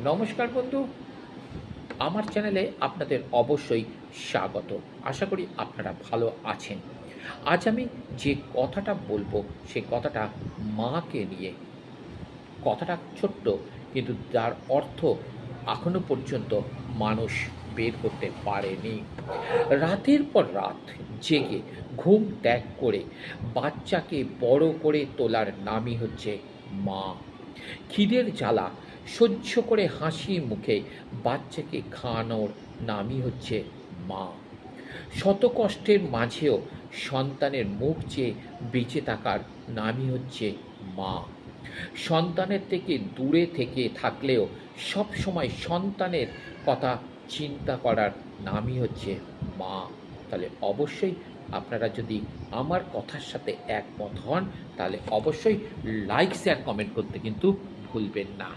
নমস্কার বন্ধু, আমার চ্যানেলে আপনাদের অবশ্যই স্বাগত। আশা করি আপনারা ভালো আছেন। আজ আমি যে কথাটা বলবো সে কথাটা মাকে নিয়ে। কথাটা ছোট্ট, কিন্তু যার অর্থ এখনো পর্যন্ত মানুষ বের করতে পারেনি। রাতের পর রাত জেগে ঘুম ত্যাগ করে বাচ্চাকে বড় করে তোলার নামই হচ্ছে মা। খিদের জ্বালা সহ্য করে হাসি মুখে বাচ্চাকে খাওয়ানোর নামই হচ্ছে মা। শত কষ্টের মাঝেও সন্তানের মুখ চেয়ে বেঁচে থাকার নামই হচ্ছে মা। সন্তানের থেকে দূরে থেকে থাকলেও সব সময় সন্তানের কথা চিন্তা করার নামই হচ্ছে মা। তাহলে অবশ্যই আপনারা যদি আমার কথার সাথে একমত হন তাহলে অবশ্যই লাইক শেয়ার কমেন্ট করতে কিন্তু ভুলবেন না।